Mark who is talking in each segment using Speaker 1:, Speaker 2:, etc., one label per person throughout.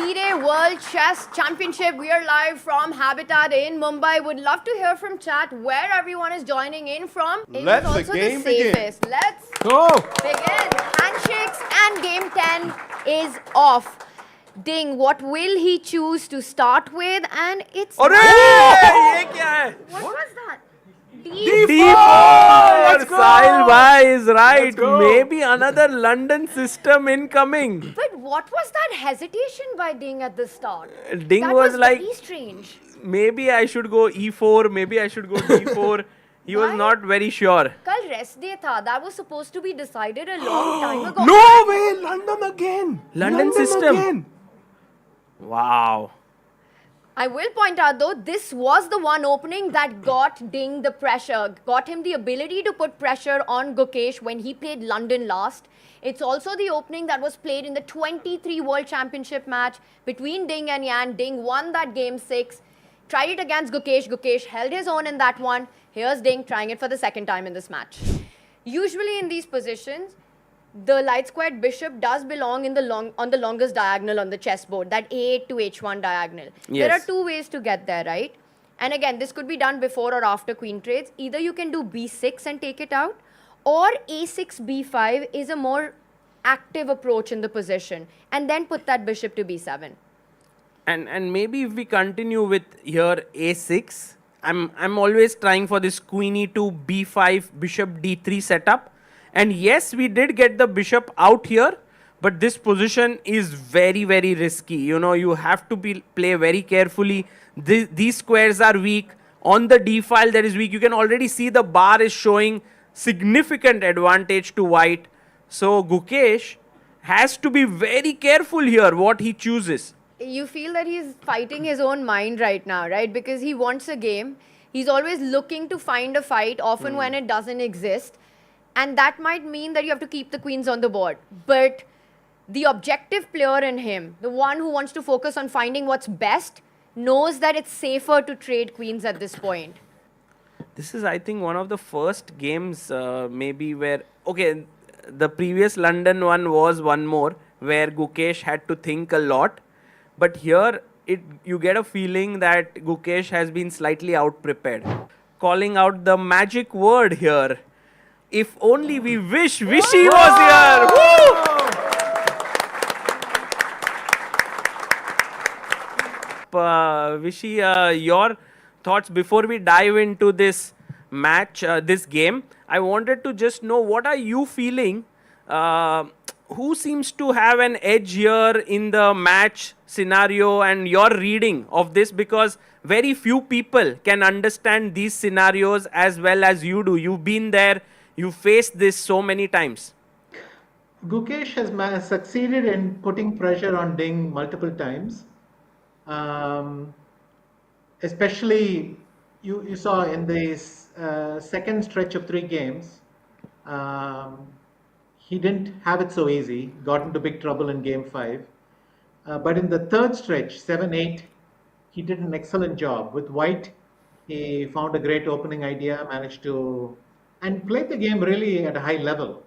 Speaker 1: FIDE World Chess Championship. We are live from Habitat in Mumbai. Would love to hear from chat where everyone is joining in from.
Speaker 2: Let the
Speaker 1: also
Speaker 2: game
Speaker 1: the safest.
Speaker 2: begin.
Speaker 1: Let's
Speaker 3: Go!
Speaker 1: begin. Handshakes and game 10 is off. Ding, what will he choose to start with? And it's...
Speaker 3: अरे ये क्या है?
Speaker 1: What was that?
Speaker 3: D4!
Speaker 4: Let's go! Sahil bhai is right.
Speaker 3: Let's go.
Speaker 4: Maybe another London system incoming.
Speaker 1: But what was that hesitation by Ding at the start?
Speaker 4: Ding
Speaker 1: That
Speaker 4: was like,
Speaker 1: very strange.
Speaker 4: maybe I should go E4, maybe I should go D4. He was
Speaker 1: Why?
Speaker 4: not very sure.
Speaker 1: Kal rest day tha. That was supposed to be decided a long time ago.
Speaker 3: No way! London again!
Speaker 4: London system.
Speaker 3: Again.
Speaker 4: Wow.
Speaker 1: I will point out though, this was the one opening that got Ding the pressure, got him the ability to put pressure on Gukesh when he played London last. It's also the opening that was played in the 23 World Championship match between Ding and Yan. Ding won that game 6, tried it against Gukesh. Gukesh held his own in that one. Here's Ding trying it for the second time in this match. Usually in these positions, the light squared bishop does belong in the on the longest diagonal on the chessboard, that A8 to H1 diagonal.
Speaker 4: Yes.
Speaker 1: There are two ways to get there, right? And again, this could be done before or after queen trades. Either you can do B6 and take it out, or A6, B5 is a more active approach in the position, and then put that bishop to B7.
Speaker 4: And maybe if we continue with here A6, I'm always trying for this queen E2, B5, bishop D3 setup. And yes, we did get the bishop out here, but this position is very, very risky. You know, you have to play very carefully. These squares are weak. On the D file, that is weak. You can already see the bar is showing significant advantage to white. So Gukesh has to be very careful here what he chooses.
Speaker 1: You feel that he's fighting his own mind right now, right? Because he wants a game. He's always looking to find a fight, often when it doesn't exist. And that might mean that you have to keep the queens on the board. But the objective player in him, the one who wants to focus on finding what's best, knows that it's safer to trade queens at this point.
Speaker 4: This is, I think, one of the first games maybe where, okay, the previous London one was one more where Gukesh had to think a lot. But here, you get a feeling that Gukesh has been slightly out-prepared. Calling out the magic word here. If only we wish Vishy was here. Woo! Vishy, your thoughts before we dive into this match, this game. I wanted to just know, what are you feeling? Who seems to have an edge here in the match scenario and your reading of this? Because very few people can understand these scenarios as well as you do. You've been there. You faced this so many times.
Speaker 5: Gukesh has succeeded in putting pressure on Ding multiple times. Especially, you saw in this second stretch of 3 games, he didn't have it so easy, got into big trouble in game 5. But in the third stretch, 7-8, he did an excellent job. With white, he found a great opening idea, managed to... and played the game really at a high level.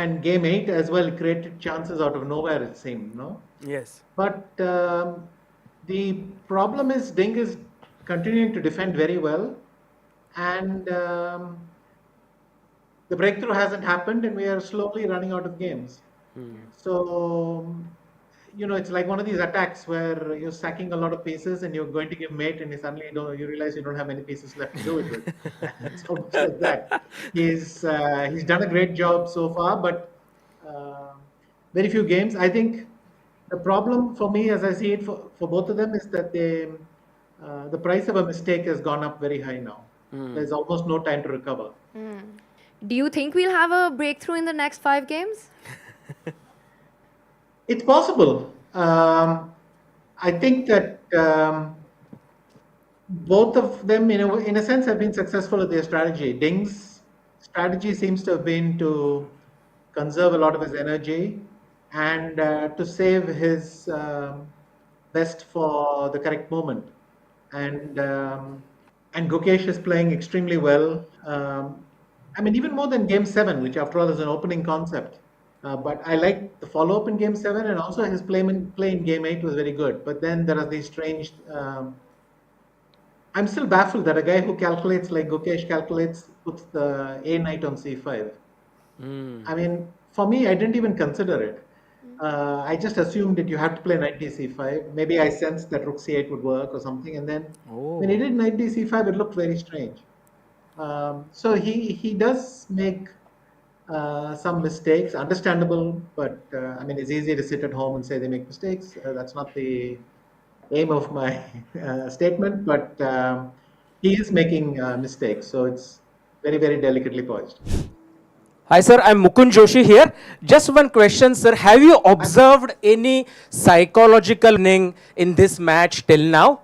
Speaker 5: And game 8 as well created chances out of nowhere, it seemed, no?
Speaker 4: Yes.
Speaker 5: But the problem is Ding is continuing to defend very well, and the breakthrough hasn't happened, and we are slowly running out of games. So, you know, it's like one of these attacks where you're sacking a lot of pieces and you're going to give mate, and suddenly you realize you don't have many pieces left to do it with. It's almost like that. He's done a great job so far, but very few games. I think the problem for me, as I see it for both of them, is that the price of a mistake has gone up very high now. There's almost no time to recover.
Speaker 1: Do you think we'll have a breakthrough in the next 5 games?
Speaker 5: It's possible. I think that both of them, in a sense, have been successful at their strategy. Ding's strategy seems to have been to conserve a lot of his energy and to save his best for the correct moment. And Gukesh is playing extremely well. I mean, even more than Game 7, which after all is an opening concept. But I liked the follow-up in Game 7, and also his play in Game 8 was very good. But then there are these strange. I'm still baffled that a guy who calculates like Gukesh calculates puts the A knight on C5. I mean, for me, I didn't even consider it. I just assumed that you have to play knight d c5. Maybe I sensed that rook c8 would work or something, and then when he did knight d c5, it looked very strange. So he does make some mistakes, understandable, but I mean, it's easy to sit at home and say they make mistakes. That's not the aim of my statement, but he is making mistakes, so it's very, very delicately poised.
Speaker 2: Hi, sir. I'm Mukund Joshi here. Just one question, sir. Have you observed any psychological winning in this match till now?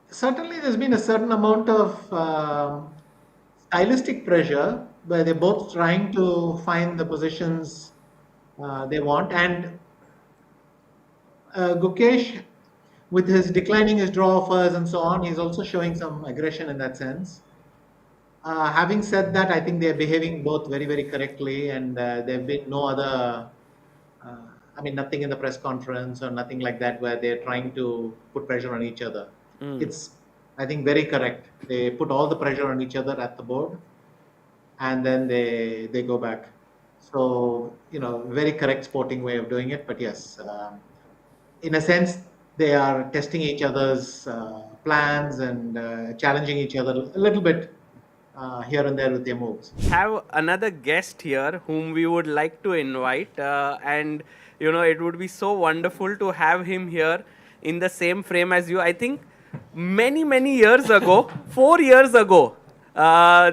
Speaker 5: Certainly, there's been a certain amount of stylistic pressure where they're both trying to find the positions they want. And Gukesh, with his declining his draw offers and so on, he's also showing some aggression in that sense. Having said that, I think they're behaving both very, very correctly, and there have been no other, I mean, nothing in the press conference or nothing like that where they're trying to put pressure on each other. It's, I think, very correct. They put all the pressure on each other at the board, and then they go back. So, very correct sporting way of doing it. But yes, in a sense, they are testing each other's plans and challenging each other a little bit here and there with their moves.
Speaker 4: Have another guest here whom we would like to invite, and it would be so wonderful to have him here in the same frame as you. I think many years ago, 4 years ago,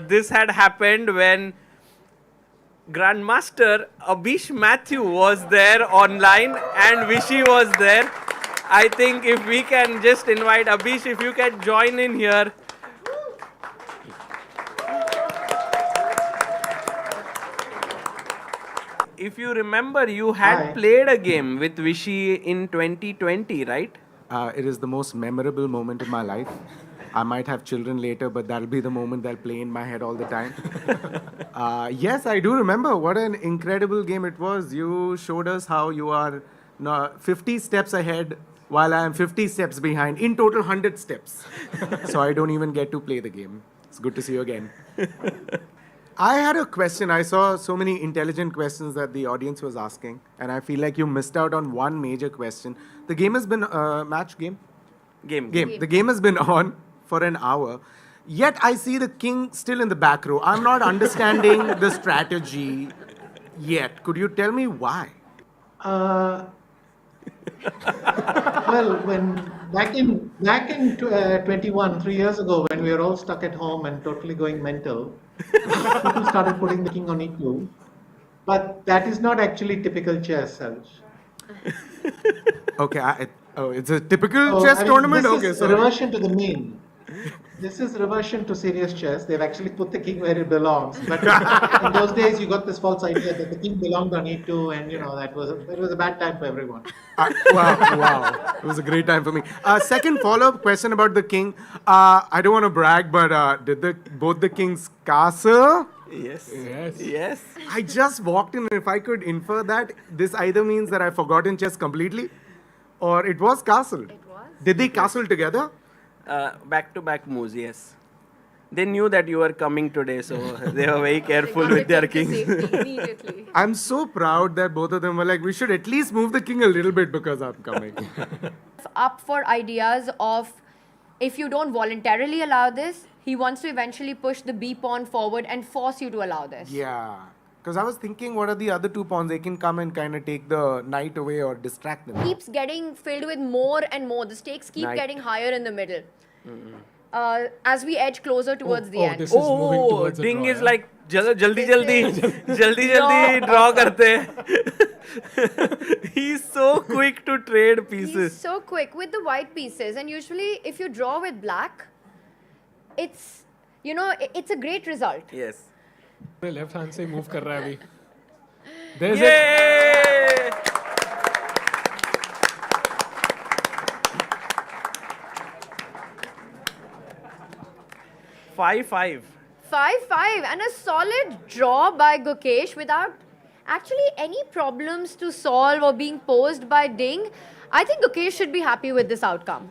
Speaker 4: this had happened when Grandmaster Abhish Matthew was there online and Vishy was there. I think if we can just invite Abhish, if you can join in here. If you remember, you had played a game with Vishy in 2020, right?
Speaker 3: It is the most memorable moment in my life. I might have children later, but that'll be the moment that'll play in my head all the time. Yes, I do remember. What an incredible game it was. You showed us how you are 50 steps ahead while I am 50 steps behind. In total, 100 steps. So I don't even get to play the game. It's good to see you again. I had a question. I saw so many intelligent questions that the audience was asking, and I feel like you missed out on one major question. The game has been match game?
Speaker 4: Game.
Speaker 3: The game has been on for an hour. Yet I see the king still in the back row. I'm not understanding the strategy yet. Could you tell me why?
Speaker 5: Well, when back in 21, 3 years ago, when we were all stuck at home and totally going mental, people started putting the king on e2. But that is not actually typical chess, Sarj.
Speaker 3: Okay, it's a typical chess tournament?
Speaker 5: This
Speaker 3: Okay,
Speaker 5: is
Speaker 3: so
Speaker 5: reversion to the mean. This is reversion to serious chess. They've actually put the king where it belongs. But in those days, you got this false idea that the king belonged on e2, and that was a bad time for everyone.
Speaker 3: wow. It was a great time for me. Second follow-up question about the king. I don't want to brag, but did both the kings castle?
Speaker 4: Yes.
Speaker 3: I just walked in, and if I could infer that, this either means that I've forgotten chess completely, or it was castled.
Speaker 1: It was.
Speaker 3: Did they castle together?
Speaker 4: Back-to-back moves, yes. They knew that you were coming today, so they were very careful with their kings.
Speaker 1: Immediately.
Speaker 3: I'm so proud that both of them were like, we should at least move the king a little bit because I'm coming.
Speaker 1: Up for ideas of, if you don't voluntarily allow this, he wants to eventually push the B pawn forward and force you to allow this.
Speaker 3: Yeah. Because I was thinking, what are the other 2 pawns? They can come and kind of take the knight away or distract them.
Speaker 1: Keeps getting filled with more and more. The stakes keep
Speaker 4: Knight.
Speaker 1: getting higher in the middle. As we edge closer towards the end.
Speaker 6: This is moving towards a
Speaker 4: Ding
Speaker 6: draw,
Speaker 4: is
Speaker 6: yeah?
Speaker 4: like, jaldi
Speaker 1: Draw.
Speaker 4: draw karte. He's so quick to trade
Speaker 1: He's
Speaker 4: pieces.
Speaker 1: so quick with the white pieces. And usually, if you draw with black, it's a great result.
Speaker 4: Yes.
Speaker 6: Left hand से move कर रहा है अभी There's it.
Speaker 4: Yay! 5-5.
Speaker 1: 5-5 and a solid draw by Gukesh without actually any problems to solve or being posed by Ding. I think Gukesh should be happy with this outcome.